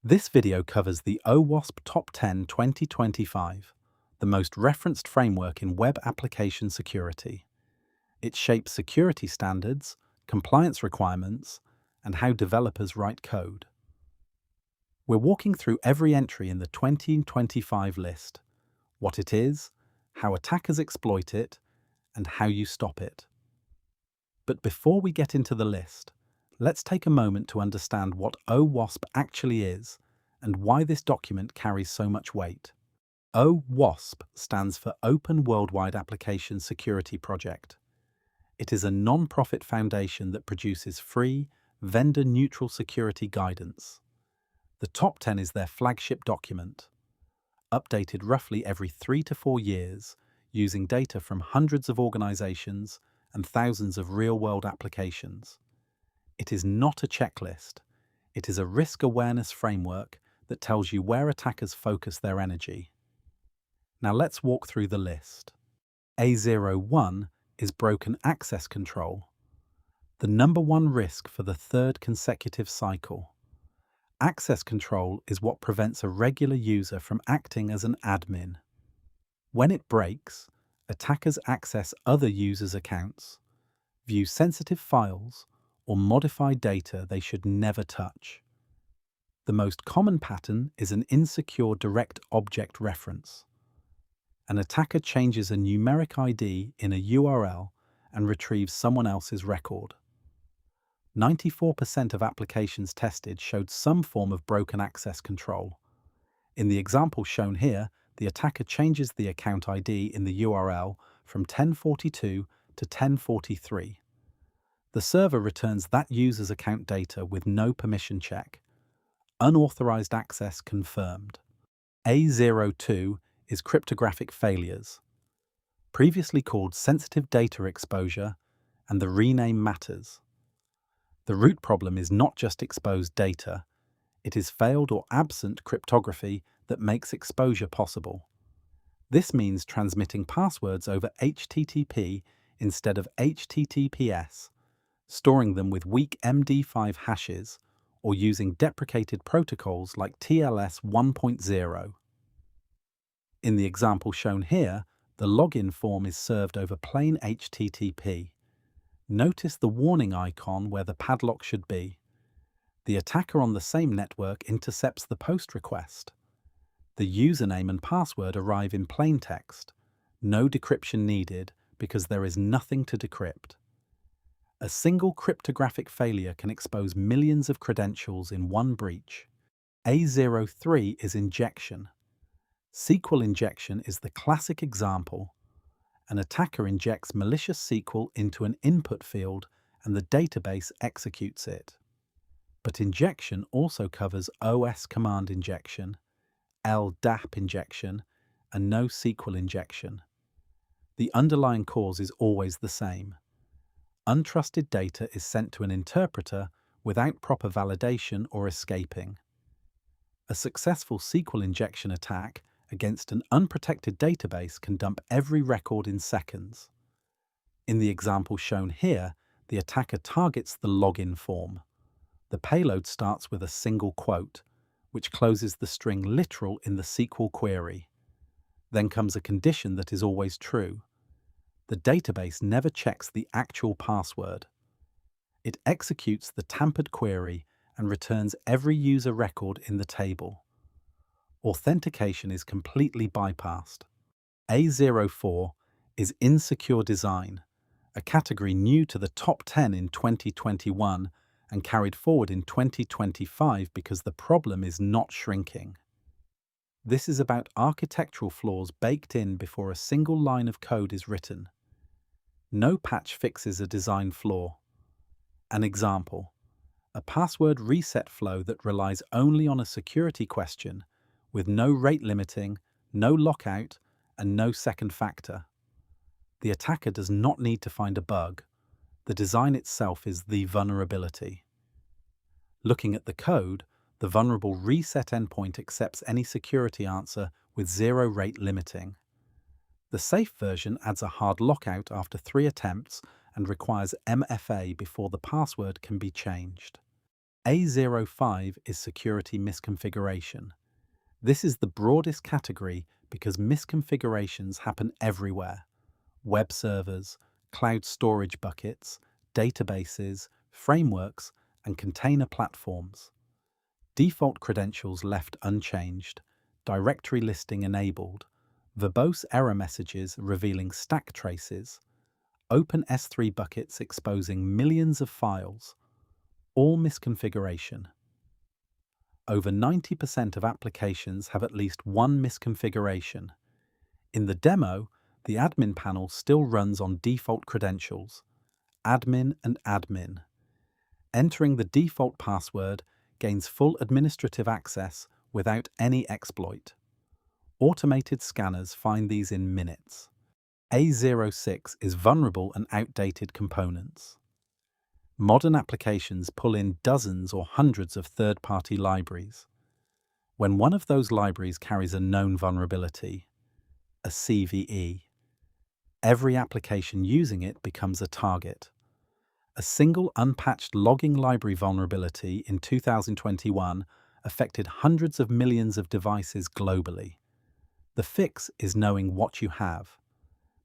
This video covers the OWASP Top 10 2025, the most referenced framework in web application security. It shapes security standards, compliance requirements, and how developers write code. We're walking through every entry in the 2025 list, what it is, how attackers exploit it, and how you stop it. But before we get into the list, let's take a moment to understand what OWASP actually is and why this document carries so much weight. OWASP stands for Open Worldwide Application Security Project. It is a non-profit foundation that produces free, vendor-neutral security guidance. The Top 10 is their flagship document, updated roughly every 3 to 4 years, using data from hundreds of organizations and thousands of real-world applications. It is not a checklist. It is a risk awareness framework that tells you where attackers focus their energy. Now let's walk through the list. A01 is broken access control, the number one risk for the third consecutive cycle. Access control is what prevents a regular user from acting as an admin. When it breaks, attackers access other users' accounts, view sensitive files, or modify data they should never touch. The most common pattern is an insecure direct object reference. An attacker changes a numeric ID in a URL and retrieves someone else's record. 94% of applications tested showed some form of broken access control. In the example shown here, the attacker changes the account ID in the URL from 1042 to 1043. The server returns that user's account data with no permission check. Unauthorized access confirmed. A02 is cryptographic failures, previously called sensitive data exposure, and the rename matters. The root problem is not just exposed data, it is failed or absent cryptography that makes exposure possible. This means transmitting passwords over HTTP instead of HTTPS, storing them with weak MD5 hashes, or using deprecated protocols like TLS 1.0. In the example shown here, the login form is served over plain HTTP. Notice the warning icon where the padlock should be. The attacker on the same network intercepts the post request. The username and password arrive in plain text. No decryption needed because there is nothing to decrypt. A single cryptographic failure can expose millions of credentials in one breach. A03 is injection. SQL injection is the classic example. An attacker injects malicious SQL into an input field and the database executes it. But injection also covers OS command injection, LDAP injection, and NoSQL injection. The underlying cause is always the same. Untrusted data is sent to an interpreter without proper validation or escaping. A successful SQL injection attack against an unprotected database can dump every record in seconds. In the example shown here, the attacker targets the login form. The payload starts with a single quote, which closes the string literal in the SQL query. Then comes a condition that is always true. The database never checks the actual password. It executes the tampered query and returns every user record in the table. Authentication is completely bypassed. A04 is insecure design, a category new to the top 10 in 2021 and carried forward in 2025 because the problem is not shrinking. This is about architectural flaws baked in before a single line of code is written. No patch fixes a design flaw. An example: a password reset flow that relies only on a security question with no rate limiting, no lockout, and no second factor. The attacker does not need to find a bug. The design itself is the vulnerability. Looking at the code, the vulnerable reset endpoint accepts any security answer with zero rate limiting. The safe version adds a hard lockout after 3 attempts and requires MFA before the password can be changed. A05 is security misconfiguration. This is the broadest category because misconfigurations happen everywhere: web servers, cloud storage buckets, databases, frameworks, and container platforms. Default credentials left unchanged, directory listing enabled, verbose error messages revealing stack traces, open S3 buckets exposing millions of files, all misconfiguration. Over 90% of applications have at least one misconfiguration. In the demo, the admin panel still runs on default credentials, admin and admin. Entering the default password gains full administrative access without any exploit. Automated scanners find these in minutes. A06 is vulnerable and outdated components. Modern applications pull in dozens or hundreds of third-party libraries. When one of those libraries carries a known vulnerability, a CVE, every application using it becomes a target. A single unpatched logging library vulnerability in 2021 affected hundreds of millions of devices globally. The fix is knowing what you have.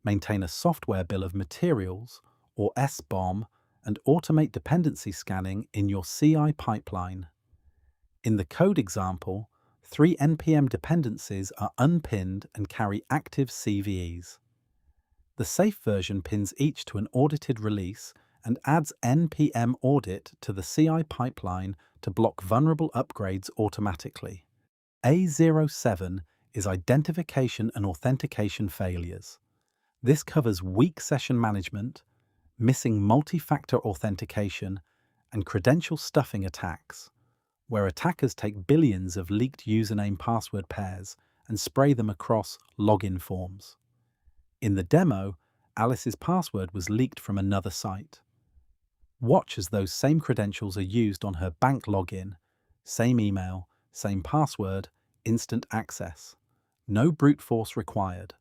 Maintain a software bill of materials, or SBOM, and automate dependency scanning in your CI pipeline. In the code example, 3 NPM dependencies are unpinned and carry active CVEs. The safe version pins each to an audited release and adds NPM audit to the CI pipeline to block vulnerable upgrades automatically. A07 is identification and authentication failures. This covers weak session management, missing multi-factor authentication, and credential stuffing attacks, where attackers take billions of leaked username-password pairs and spray them across login forms. In the demo, Alice's password was leaked from another site. Watch as those same credentials are used on her bank login, same email, same password, instant access. No brute force required.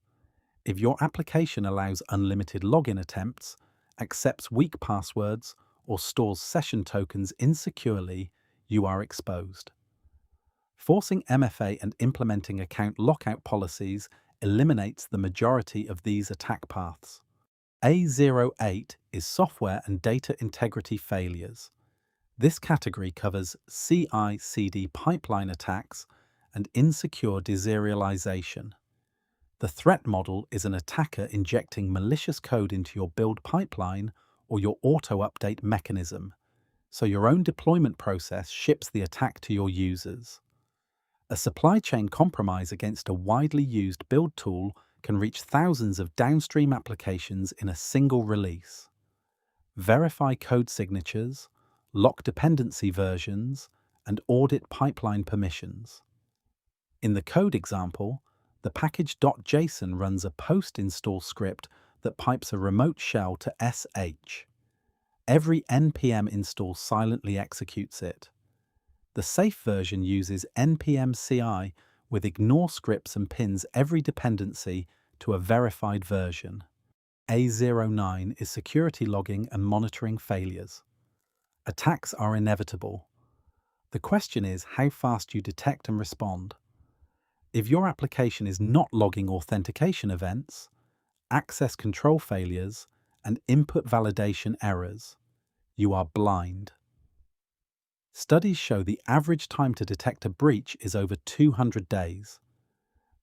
If your application allows unlimited login attempts, accepts weak passwords, or stores session tokens insecurely, you are exposed. Forcing MFA and implementing account lockout policies eliminates the majority of these attack paths. A08 is software and data integrity failures. This category covers CI/CD pipeline attacks and insecure deserialization. The threat model is an attacker injecting malicious code into your build pipeline or your auto-update mechanism, so your own deployment process ships the attack to your users. A supply chain compromise against a widely used build tool can reach thousands of downstream applications in a single release. Verify code signatures, lock dependency versions, and audit pipeline permissions. In the code example, the package.json runs a post-install script that pipes a remote shell to sh. Every npm install silently executes it. The safe version uses npm CI with ignore scripts and pins every dependency to a verified version. A09 is security logging and monitoring failures. Attacks are inevitable. The question is how fast you detect and respond. If your application is not logging authentication events, access control failures, and input validation errors, you are blind. Studies show the average time to detect a breach is over 200 days.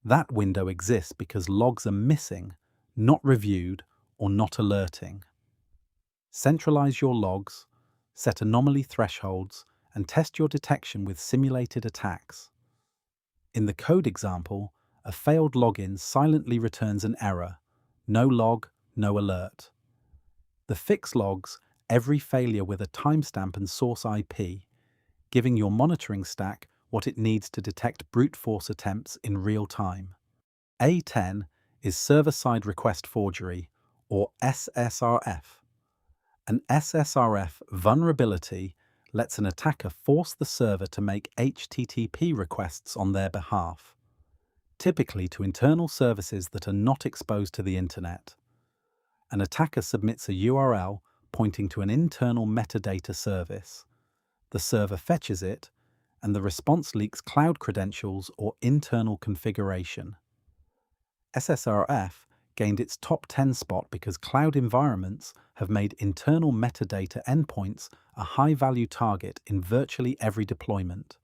That window exists because logs are missing, not reviewed, or not alerting. Centralize your logs, set anomaly thresholds, and test your detection with simulated attacks. In the code example, a failed login silently returns an error: no log, no alert. The fix logs every failure with a timestamp and source IP, giving your monitoring stack what it needs to detect brute force attempts in real time. A10 is server-side request forgery, or SSRF. An SSRF vulnerability lets an attacker force the server to make HTTP requests on their behalf, typically to internal services that are not exposed to the internet. An attacker submits a URL pointing to an internal metadata service. The server fetches it, and the response leaks cloud credentials or internal configuration. SSRF gained its top 10 spot because cloud environments have made internal metadata endpoints a high-value target in virtually every deployment.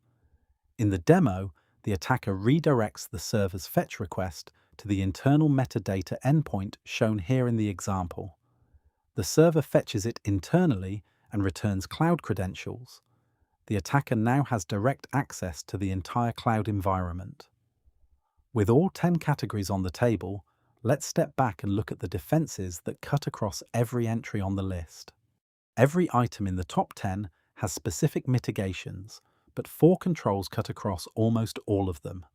In the demo, the attacker redirects the server's fetch request to the internal metadata endpoint shown here in the example. The server fetches it internally and returns cloud credentials. The attacker now has direct access to the entire cloud environment. With all 10 categories on the table, let's step back and look at the defenses that cut across every entry on the list. Every item in the top 10 has specific mitigations, but 4 controls cut across almost all of them.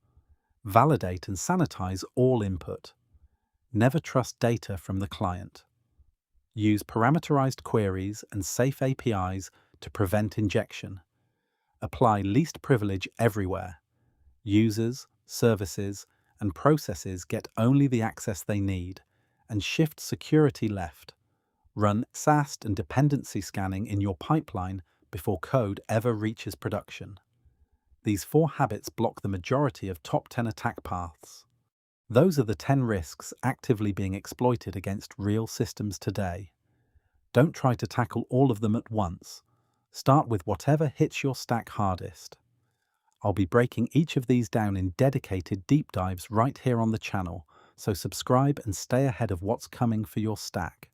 Validate and sanitize all input. Never trust data from the client. Use parameterized queries and safe APIs to prevent injection. Apply least privilege everywhere. Users, services, and processes get only the access they need, and shift security left. Run SAST and dependency scanning in your pipeline before code ever reaches production. These 4 habits block the majority of top 10 attack paths. Those are the 10 risks actively being exploited against real systems today. Don't try to tackle all of them at once. Start with whatever hits your stack hardest. I'll be breaking each of these down in dedicated deep dives right here on the channel, so subscribe and stay ahead of what's coming for your stack.